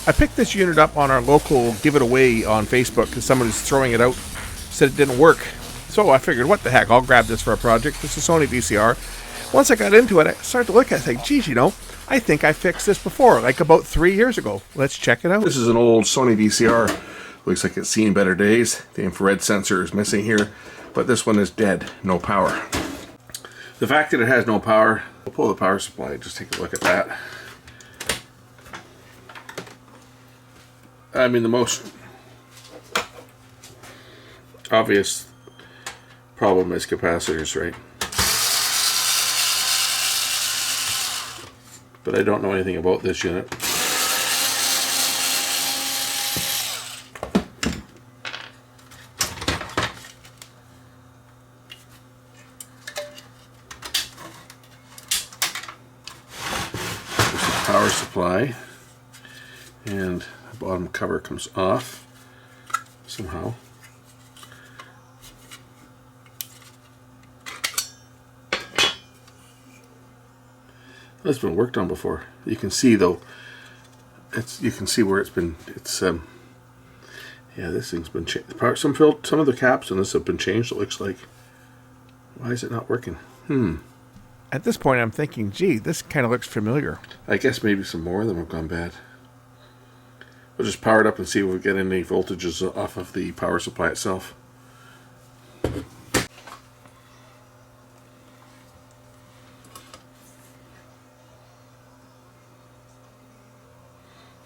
I picked this unit up on our local give it away on Facebook because someone was throwing it out, said it didn't work. So I figured, what the heck, I'll grab this for a project. This is a Sony VCR. Once I got into it, I started to look at it and think, geez, you know, I think I fixed this before, like about 3 years ago. Let's check it out. This is an old Sony VCR. Looks like it's seen better days. The infrared sensor is missing here, but this one is dead, no power. The fact that it has no power, we'll pull the power supply, just take a look at that. I mean, the most obvious problem is capacitors, right? But I don't know anything about this unit. There's the power supply, and the bottom cover comes off somehow. It's been worked on before. You can see though, you can see where it's been. Yeah, this thing's been changed. Some of the caps on this have been changed. It looks like. Why is it not working? At this point, I'm thinking, gee, this kind of looks familiar. I guess maybe some more of them have gone bad. We'll just power it up and see if we get any voltages off of the power supply itself.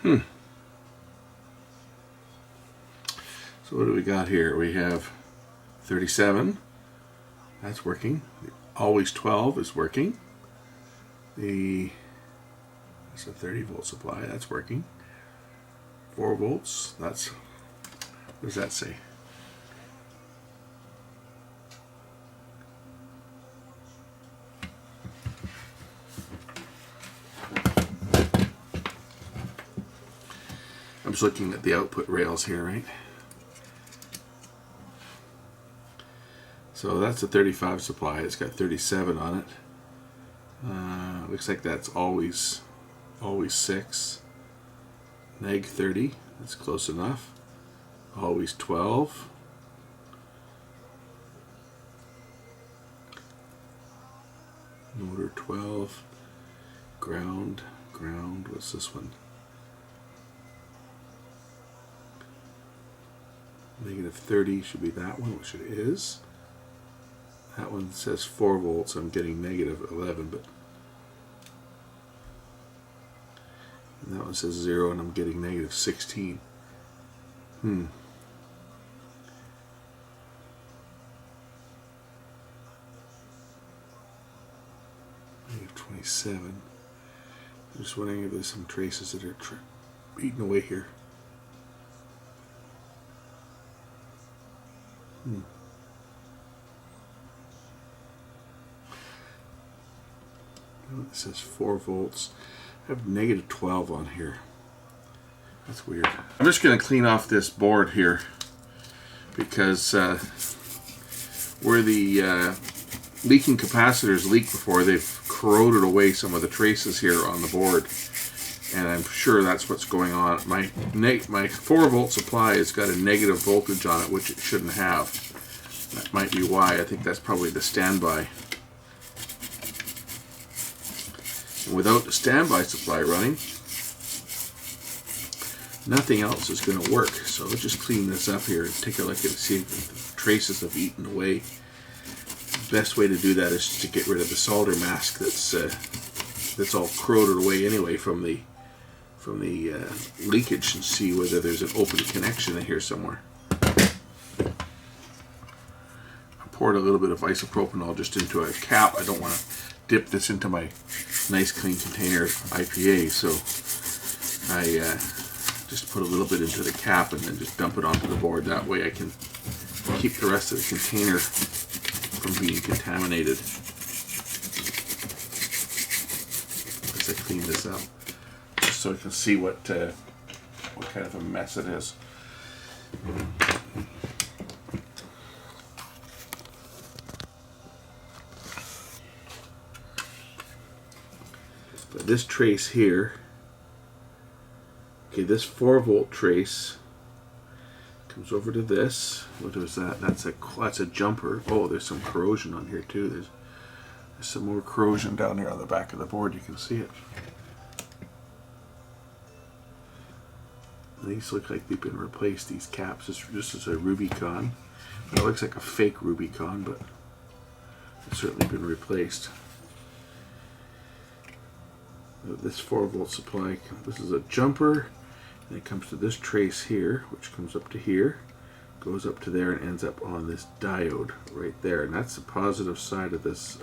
So what do we got here? We have 37. That's working. Always 12 is working. That's a 30 volt supply. That's working. 4 volts. That's, what does that say? I'm just looking at the output rails here, right? So that's a 35 supply. It's got 37 on it. Looks like that's always 6. Neg 30. That's close enough. Always 12. Motor 12. Ground. What's this one? Negative 30 should be that one, which it is. That one says 4 volts. I'm getting negative 11, but and that one says 0, and I'm getting negative 16. Negative 27. I'm just wondering if there's some traces that are eating away here. It says 4 volts. I have negative 12 on here. That's weird. I'm just going to clean off this board here because where the leaking capacitors leaked before, they've corroded away some of the traces here on the board, and I'm sure that's what's going on. My 4 volt supply has got a negative voltage on it, which it shouldn't have. That might be why. I think that's probably the standby. And without the standby supply running, nothing else is going to work. So let's just clean this up here and take a look and see if the traces have eaten away. The best way to do that is to get rid of the solder mask that's all corroded away anyway from the leakage, and see whether there's an open connection in here somewhere. I poured a little bit of isopropanol just into a cap. I don't want to dip this into my nice clean container of IPA, so I just put a little bit into the cap and then just dump it onto the board. That way I can keep the rest of the container from being contaminated as I clean this up, just so I can see what kind of a mess it is. But this trace here Okay, this 4-volt trace comes over to this. What is that? That's a jumper. Oh, there's some corrosion on here too. There's some more corrosion down here on the back of the board. You can see it. These look like they've been replaced, these caps. This is a Rubicon. It looks like a fake Rubicon, but it's certainly been replaced. This 4-volt supply, this is a jumper, and it comes to this trace here, which comes up to here, goes up to there, and ends up on this diode right there. And that's the positive side of this,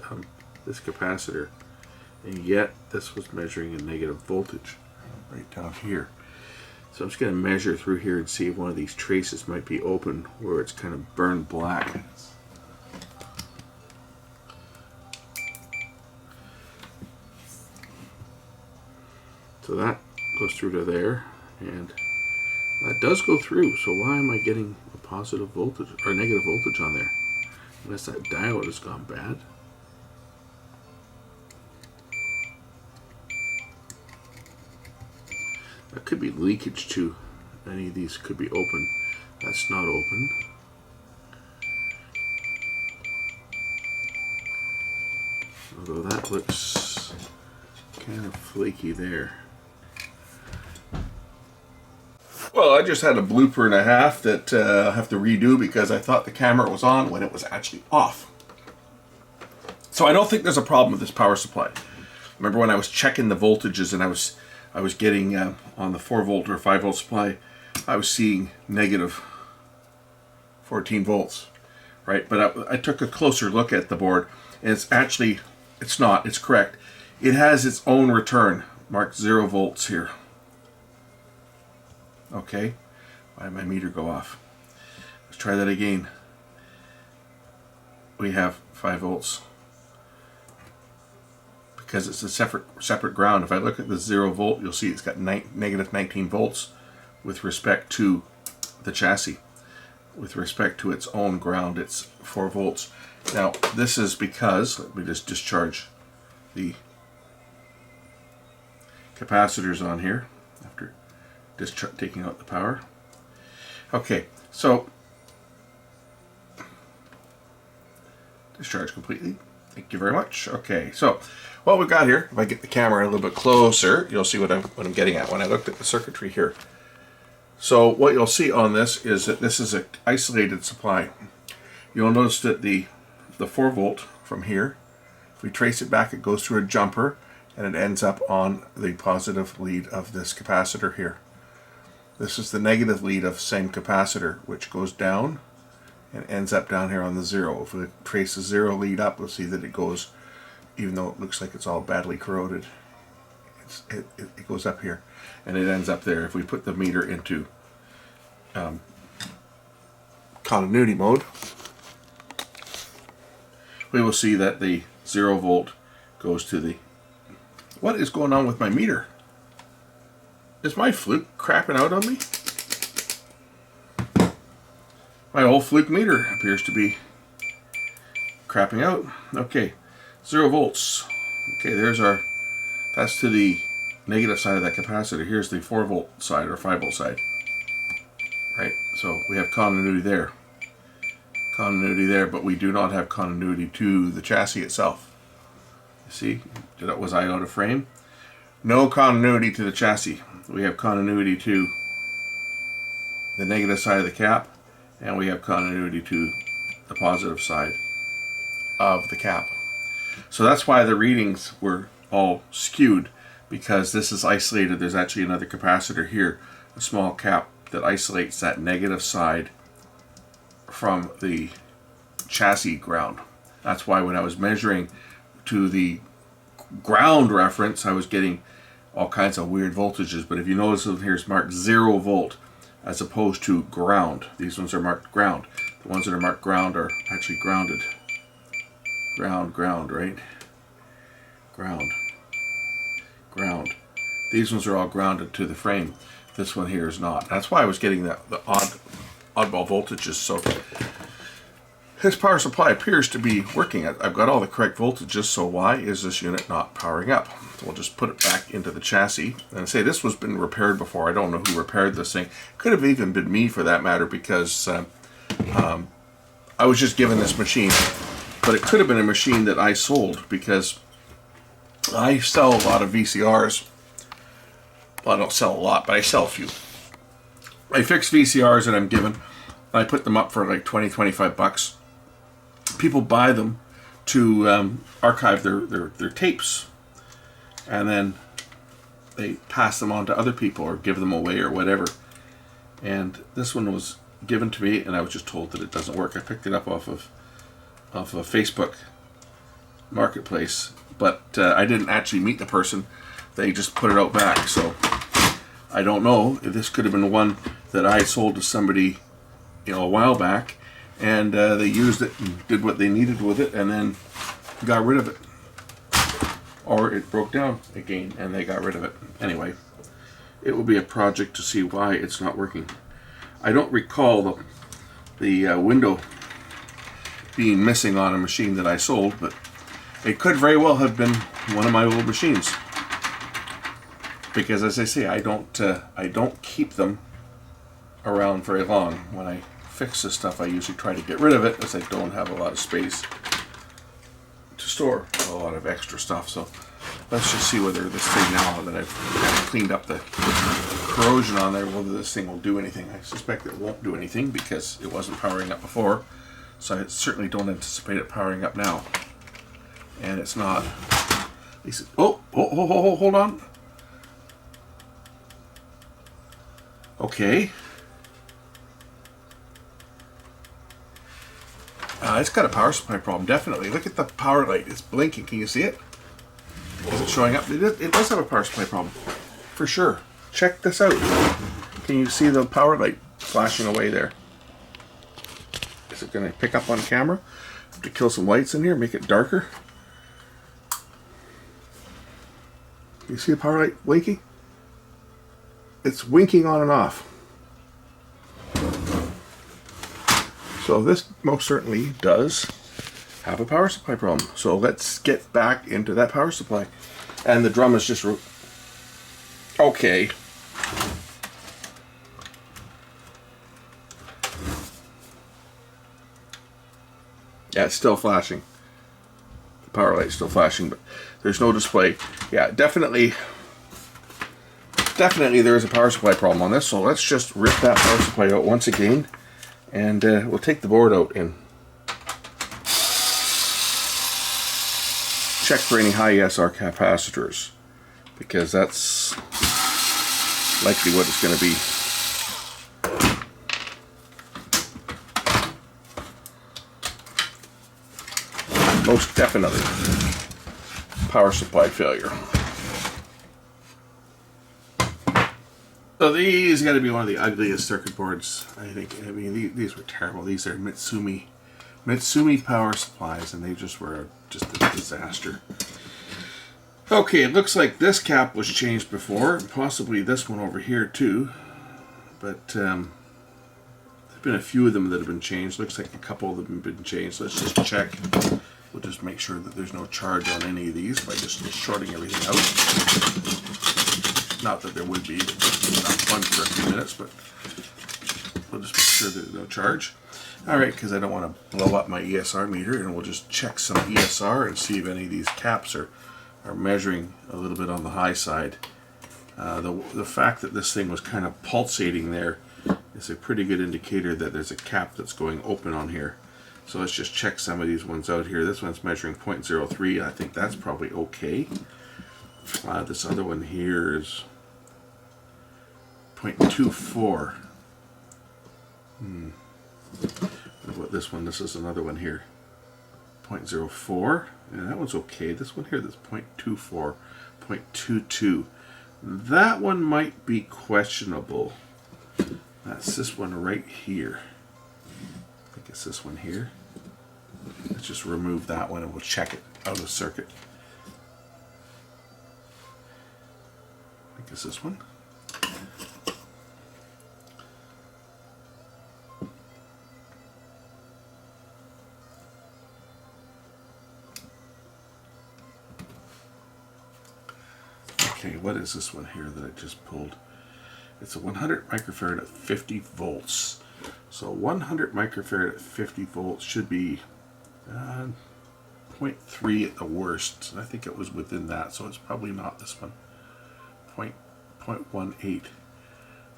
this capacitor. And yet, this was measuring a negative voltage right down here. So I'm just going to measure through here and see if one of these traces might be open where it's kind of burned black. So that goes through to there, and that does go through. So why am I getting a positive voltage or negative voltage on there? Unless that diode has gone bad. That could be leakage too. Any of these could be open. That's not open. Although that looks kind of flaky there. Well, I just had a blooper and a half that I have to redo because I thought the camera was on when it was actually off. So I don't think there's a problem with this power supply. Remember when I was checking the voltages and I was getting on the 4-volt or 5-volt supply, I was seeing negative 14 volts, right? But I took a closer look at the board, and it's correct. It has its own return, marked 0 volts here. Okay, why did my meter go off? Let's try that again. We have 5 volts. Because it's a separate ground. If I look at the 0 volt, you'll see it's got negative 19 volts with respect to the chassis. With respect to its own ground, it's 4 volts. Now, this is because, let me just discharge the capacitors on here after taking out the power. Okay, so discharge completely. Thank you very much. Okay, so what we've got here, if I get the camera a little bit closer, you'll see what I'm getting at when I looked at the circuitry here. So what you'll see on this is that this is an isolated supply. You'll notice that the 4-volt from here, if we trace it back, it goes through a jumper and it ends up on the positive lead of this capacitor here. This is the negative lead of the same capacitor, which goes down and ends up down here on the 0. If we trace the 0 lead up, we'll see that it goes, even though it looks like it's all badly corroded, it goes up here and it ends up there. If we put the meter into continuity mode, we will see that the 0 volt goes to the... What is going on with my meter? Is my fluke crapping out on me? My old fluke meter appears to be crapping out. Okay, 0 volts. Okay, that's to the negative side of that capacitor. Here's the 4-volt side or 5-volt side. Right, so we have continuity there. Continuity there, but we do not have continuity to the chassis itself. You see, was I out of frame? No continuity to the chassis. We have continuity to the negative side of the cap, and we have continuity to the positive side of the cap. So that's why the readings were all skewed, because this is isolated. There's actually another capacitor here, a small cap that isolates that negative side from the chassis ground. That's why when I was measuring to the ground reference, I was getting all kinds of weird voltages. But if you notice over here, it's marked 0 volt as opposed to ground. These ones are marked ground. The ones that are marked ground are actually grounded. Ground, right? Ground. These ones are all grounded to the frame. This one here is not. That's why I was getting the oddball voltages. So This power supply appears to be working. I've got all the correct voltages, so why is this unit not powering up? So we'll just put it back into the chassis. And I say this was been repaired before. I don't know who repaired this thing. Could have even been me for that matter, because I was just given this machine. But it could have been a machine that I sold, because I sell a lot of VCRs. Well, I don't sell a lot, but I sell a few. I fix VCRs that I'm given. I put them up for like 20, 25 bucks. People buy them to archive their tapes, and then they pass them on to other people or give them away or whatever. And this one was given to me, and I was just told that it doesn't work. I picked it up off of a Facebook marketplace, but I didn't actually meet the person. They just put it out back, so I don't know if this could have been one that I sold to somebody, you know, a while back, and they used it and did what they needed with it and then got rid of it, or it broke down again and they got rid of it. Anyway, it will be a project to see why it's not working. I don't recall the window being missing on a machine that I sold, but it could very well have been one of my old machines, because as I say, I don't keep them around very long. When I fix this stuff, I usually try to get rid of it, as I don't have a lot of space to store a lot of extra stuff. So let's just see whether this thing, now that I've cleaned up the corrosion on there, whether this thing will do anything. I suspect it won't do anything because it wasn't powering up before, so I certainly don't anticipate it powering up now. And it's not. Oh, hold on. Okay. It's got a power supply problem, definitely. Look at the power light. It's blinking. Can you see it? Is it showing up? It does have a power supply problem, for sure. Check this out. Can you see the power light flashing away there? Is it going to pick up on camera? Have to kill some lights in here, make it darker. You see the power light blinking? It's winking on and off. So this most certainly does have a power supply problem. So let's get back into that power supply. And the drum is just okay. Yeah, it's still flashing. The power light's still flashing, but there's no display. Yeah, definitely there is a power supply problem on this. So let's just rip that power supply out once again. And we'll take the board out and check for any high ESR capacitors, because that's likely what it's going to be. Most definitely power supply failure. So these got to be one of the ugliest circuit boards, I think. I mean, these were terrible. These are Mitsumi power supplies, and they just were just a disaster. Okay, it looks like this cap was changed before, possibly this one over here too. But there's been a few of them that have been changed. Looks like a couple of them have been changed. Let's just check. We'll just make sure that there's no charge on any of these by just shorting everything out. Not that there would be, but it's not fun for a few minutes, but we'll just make sure there's no charge. Alright, because I don't want to blow up my ESR meter, and we'll just check some ESR and see if any of these caps are measuring a little bit on the high side. The fact that this thing was kind of pulsating there is a pretty good indicator that there's a cap that's going open on here. So let's just check some of these ones out here. This one's measuring 0.03. I think that's probably okay. This other one here is 0.24. What about this one? This is another one here. 0.04. Yeah, that one's okay. This one here, that's 0.24, 0.22. That one might be questionable. That's this one right here. I think it's this one here. Let's just remove that one and we'll check it out of circuit. I think it's this one. Okay, what is this one here that I just pulled? It's a 100 microfarad at 50 volts. So 100 microfarad at 50 volts should be 0.3 at the worst. I think it was within that, so it's probably not this one. 0.18.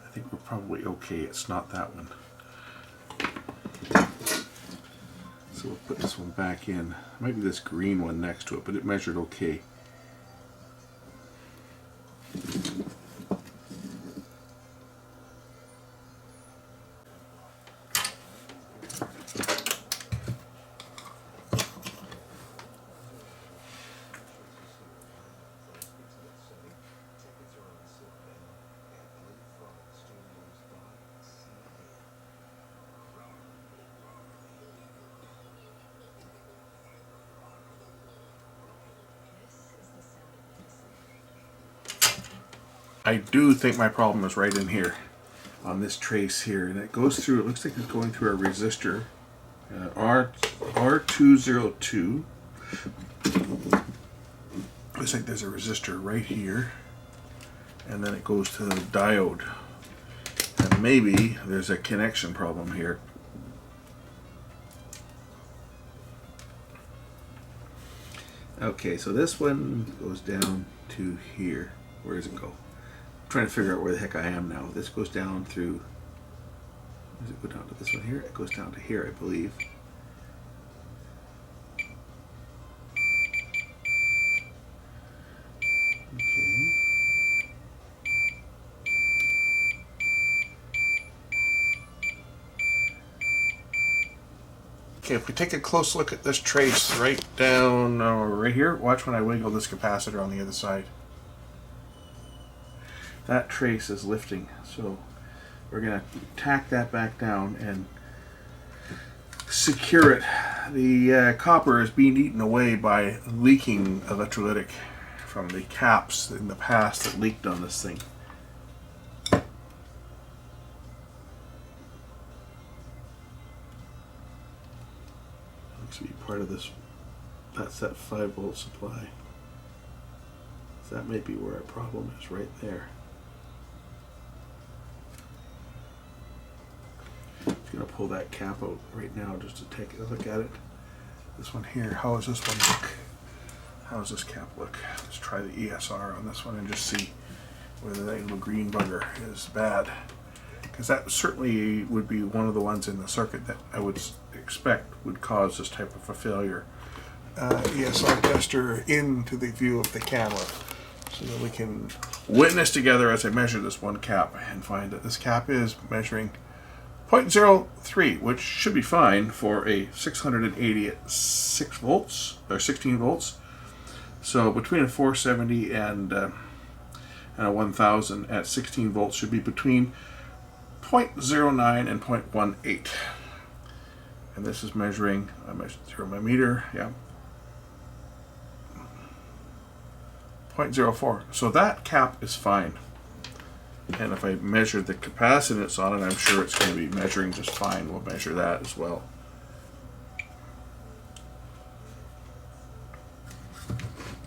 I think we're probably okay. It's not that one. So we'll put this one back in. Maybe this green one next to it, but it measured okay. I do think my problem is right in here on this trace here, and it goes through, it looks like it's going through a resistor, R202. Looks like there's a resistor right here, and then it goes to the diode, and maybe there's a connection problem here. Okay, so this one goes down to here. Where does it go? I'm trying to figure out where the heck I am now. This goes down through, does it go down to this one here? It goes down to here, I believe. Okay. Okay, if we take a close look at this trace right down right here, watch when I wiggle this capacitor on the other side. That trace is lifting, so we're going to tack that back down and secure it. The copper is being eaten away by leaking electrolytic from the caps in the past that leaked on this thing. Looks to be part of this. That's that 5-volt supply. So that may be where our problem is, right there. I'm going to pull that cap out right now just to take a look at it. This one here, how does this one look? How does this cap look? Let's try the ESR on this one and just see whether that little green bugger is bad. Because that certainly would be one of the ones in the circuit that I would expect would cause this type of a failure. ESR tester into the view of the camera so that we can witness together as I measure this one cap and find that this cap is measuring 0.03, which should be fine for a 680 at 6 volts or 16 volts. So between a 470 and a 1000 at 16 volts should be between 0.09 and 0.18. And this is measuring, I measured 0 my meter, yeah, 0.04. So that cap is fine. And if I measure the capacitance on it, I'm sure it's going to be measuring just fine. We'll measure that as well.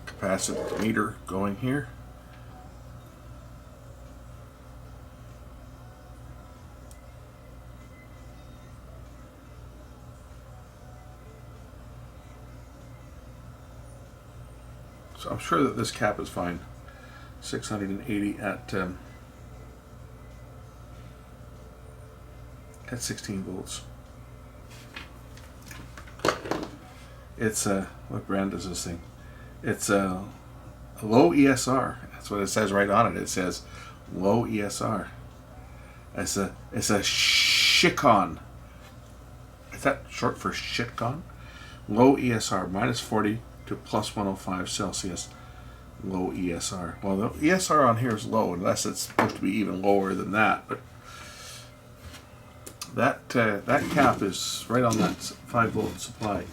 Capacitance meter going here. So I'm sure that this cap is fine. 680 at 16 volts. It's what brand is this thing? It's a low ESR. That's what it says right on it. It says low ESR. It's a Shikon. Is that short for Shitcon? Low ESR, minus 40 to plus 105 Celsius. Low ESR. Well, the ESR on here is low, unless it's supposed to be even lower than that. But that cap is right on that 5-volt supply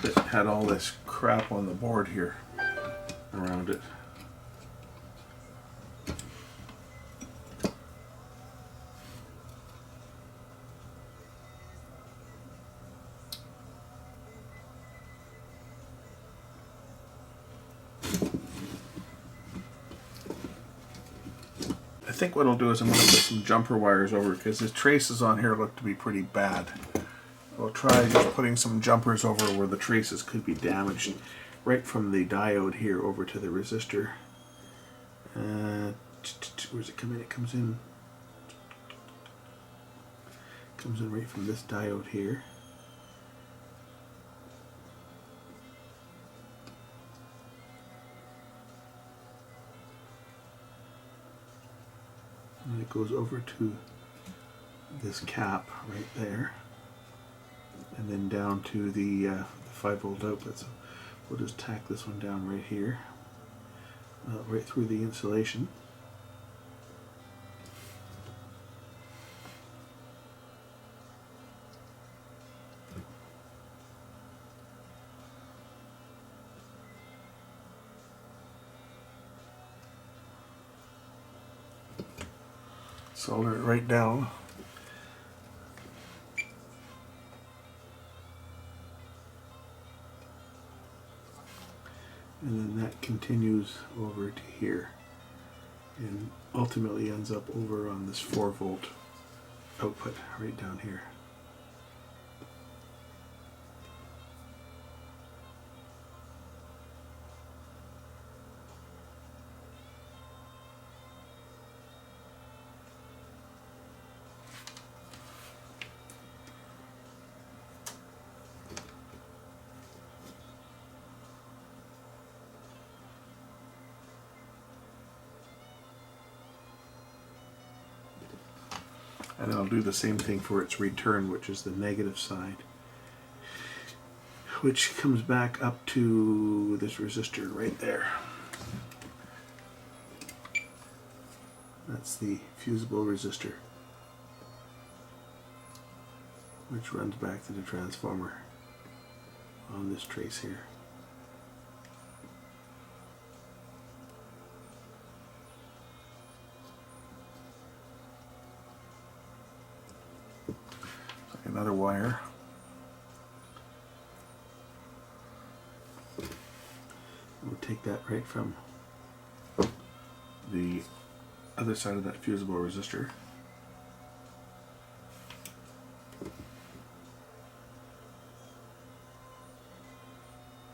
that had all this crap on the board here around it. think what I'll do is I'm going to put some jumper wires over because the traces on here look to be pretty bad. I'll try just putting some jumpers over where the traces could be damaged, right from the diode here over to the resistor. Where's it come in? It comes in right from this diode here. And it goes over to this cap right there, and then down to the 5-volt outlet. So we'll just tack this one down right here, right through the insulation. Solder it right down. And then that continues over to here and ultimately ends up over on this 4-volt output right down here. And then I'll do the same thing for its return, which is the negative side, which comes back up to this resistor right there. That's the fusible resistor, which runs back to the transformer on this trace here. Another wire. We'll take that right from the other side of that fusible resistor.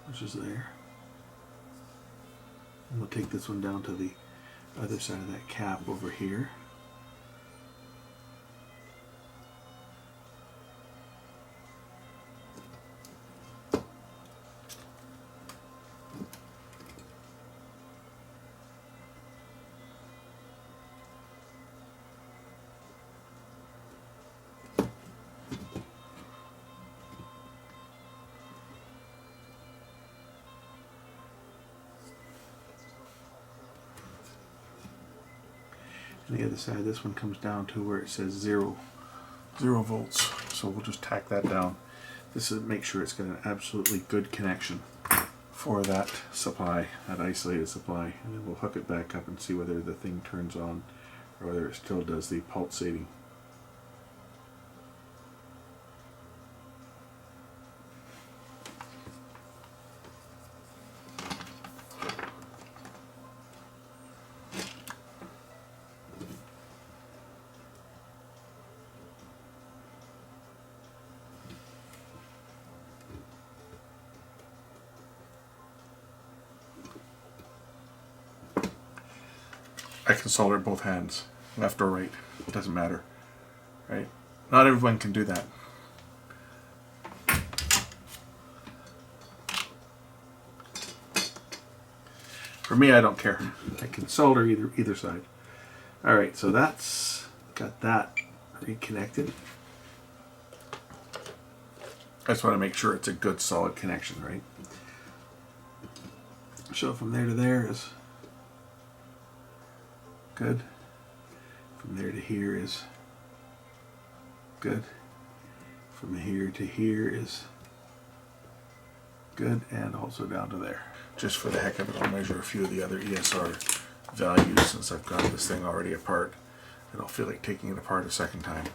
Which is there. And we'll take this one down to the other side of that cap over here. And the other side, this one comes down to where it says 0 volts. So we'll just tack that down. This is make sure it's got an absolutely good connection for that supply, that isolated supply. And then we'll hook it back up and see whether the thing turns on or whether it still does the pulsating. I can solder both hands, left or right, it doesn't matter, right? Not everyone can do that. For me, I don't care. I can solder either side. All right, so that's got that reconnected. I just want to make sure it's a good solid connection, right? So from there to there is good. From there to here is good. From here to here is good, and also down to there. Just for the heck of it, I'll measure a few of the other ESR values since I've got this thing already apart. I don't feel like taking it apart a second time.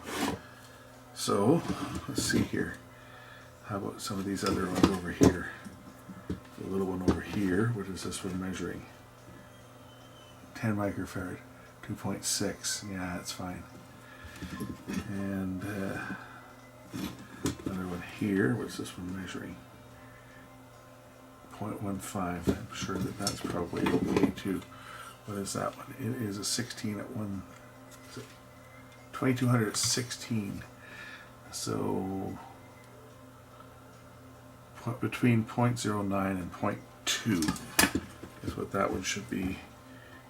So let's see here. How about some of these other ones over here? The little one over here, what is this one measuring? 10 microfarad, 2.6. Yeah, that's fine. And another one here. What's this one measuring? 0.15. I'm sure that that's probably okay too. What is that one? It is a 16 at 2200 at 16. So between 0.09 and 0.2 is what that one should be,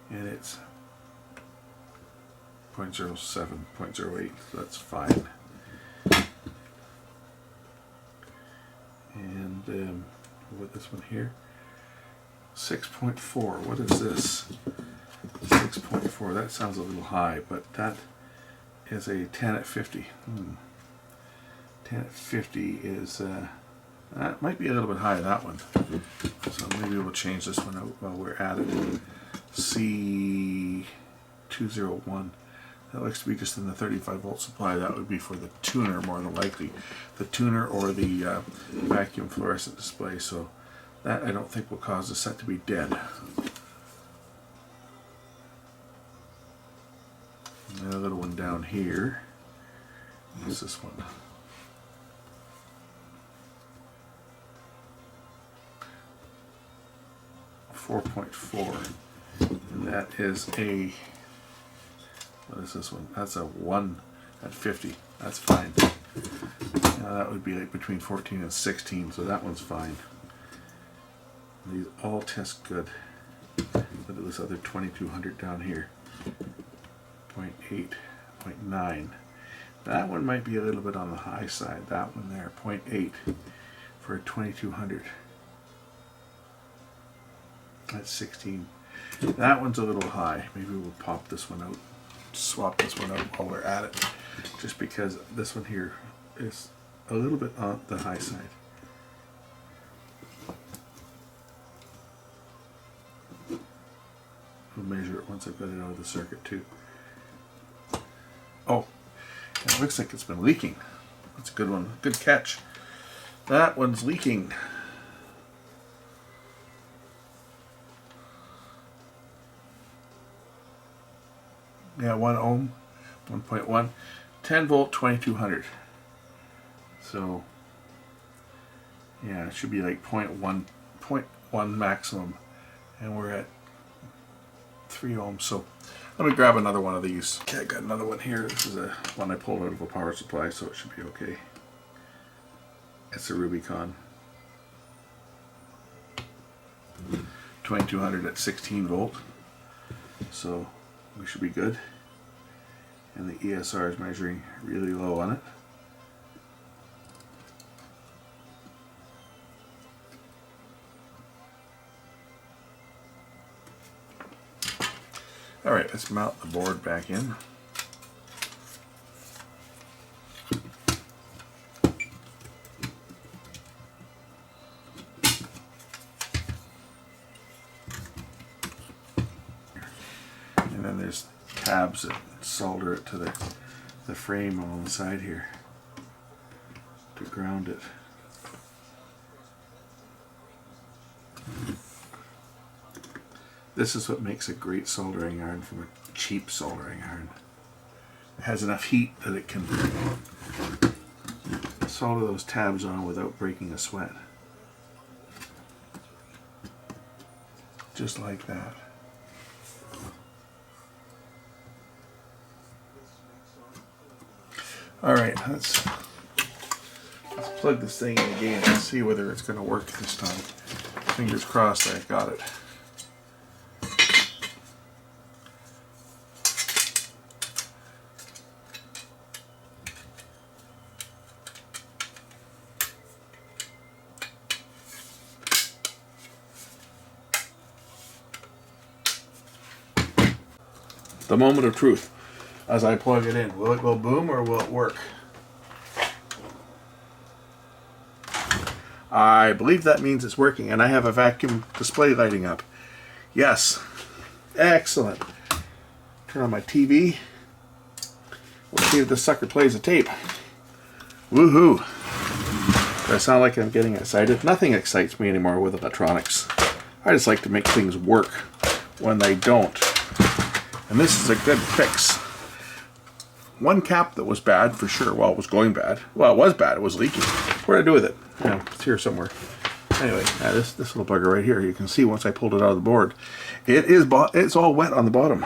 and it's 0.07, 0.08, so that's fine. And what this one here? 6.4. What is this? 6.4. That sounds a little high, but that is a 10 at 50. 10 at 50 is that might be a little bit high, that one. So maybe we'll change this one out while we're at it. C201. That looks to be just in the 35 volt supply. That would be for the tuner, more than likely. The tuner or the vacuum fluorescent display. So that I don't think will cause the set to be dead. And a little one down here. What's this one? .4, and that is a, what is this one? That's a 1 at 50. That's fine. Now that would be like between 14 and 16, so that one's fine. These all test good. Look at this other 2200 down here. 0.8, 0.9. That one might be a little bit on the high side. That one there, 0.8 for a 2200. That's 16. That one's a little high. Maybe we'll pop this one out, swap this one out while we're at it, just because this one here is a little bit on the high side. We'll measure it once I've got it out of the circuit too. Oh, it looks like it's been leaking. That's a good one. Good catch. That one's leaking. Yeah, 1 ohm, 1.1, 10 volt, 2200. So, yeah, it should be like 0.1 maximum, and we're at 3 ohms. So, let me grab another one of these. Okay, I got another one here. This is a one I pulled out of a power supply, so it should be okay. It's a Rubicon. 2200 at 16 volt. So, we should be good. And the ESR is measuring really low on it. Alright, let's mount the board back in. And then there's tabs that solder it to the frame on the side here to ground it. This is what makes a great soldering iron from a cheap soldering iron. It has enough heat that it can solder those tabs on without breaking a sweat. Just like that. Alright, let's plug this thing in again and see whether it's going to work this time. Fingers crossed I've got it. The moment of truth. As I plug it in, will it go boom or will it work? I believe that means it's working, and I have a vacuum display lighting up. Yes. Excellent. Turn on my TV. We'll see if this sucker plays a tape. Woohoo! Do I sound like I'm getting excited? Nothing excites me anymore with electronics. I just like to make things work. When they don't, And this is a good fix. One cap that was bad for sure. Well, it was going bad. Well, it was bad. It was leaking. What did I do with it? Yeah, it's here somewhere. Anyway, this little bugger right here, you can see once I pulled it out of the board, it's all wet on the bottom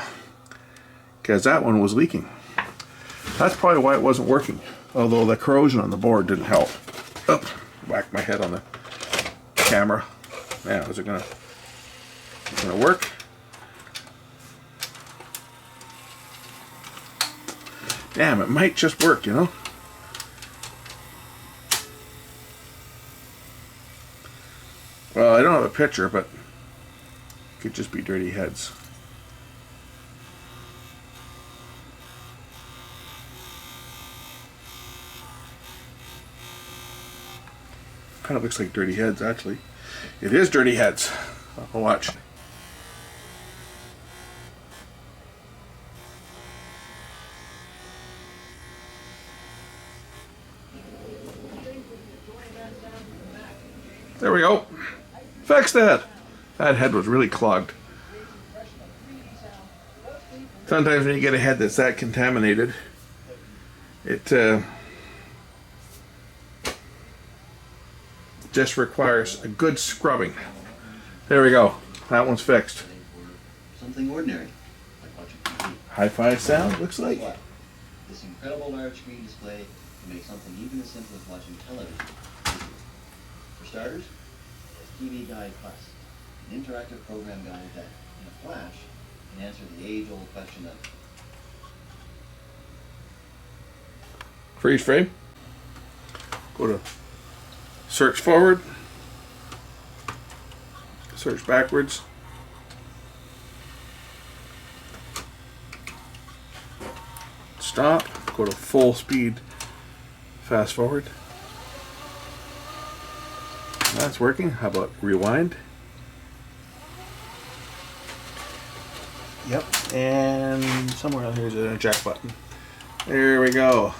because that one was leaking. That's probably why it wasn't working. Although the corrosion on the board didn't help. Oh, whacked my head on the camera. Yeah, is it gonna work? Damn, it might just work, you know? Well, I don't have a picture, but it could just be dirty heads. Kind of looks like dirty heads, actually. It is dirty heads. I'll watch. There we go. Fixed that. That head was really clogged. Sometimes when you get a head that's that contaminated, it just requires a good scrubbing. There we go. That one's fixed. Something ordinary, like watching TV. Hi-fi sound, looks like. This incredible large screen display can make something even as simple as watching television. For starters, there's TV Guide Plus, an interactive program guide that, in a flash, can answer the age-old question of Freeze frame. Go to search forward, search backwards, stop, go to full speed, fast forward. That's working. How about rewind? Yep, and somewhere out here is an eject button. There we go.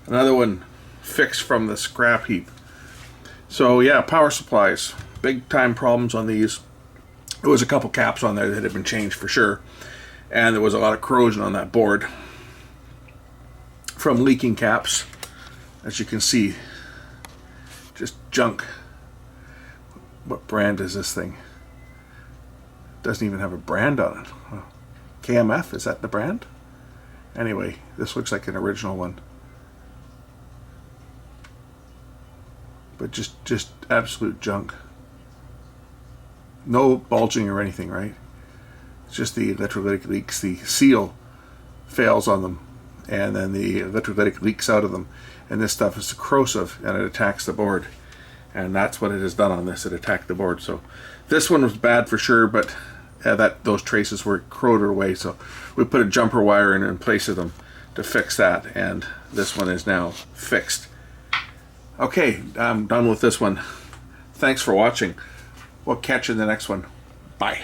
Another one fixed from the scrap heap. So yeah, power supplies. Big time problems on these. There was a couple caps on there that had been changed for sure. And there was a lot of corrosion on that board from leaking caps. As you can see, just junk. What brand is this thing? Doesn't even have a brand on it. KMF, is that the brand? Anyway, this looks like an original one. But just absolute junk. No bulging or anything, right? It's just the electrolytic leaks. The seal fails on them, and then the electrolytic leaks out of them. And this stuff is corrosive, and it attacks the board. And that's what it has done on this. It attacked the board. So this one was bad for sure, but those traces were corroded away. So we put a jumper wire in place of them to fix that, and this one is now fixed. Okay, I'm done with this one. Thanks for watching. We'll catch you in the next one. Bye.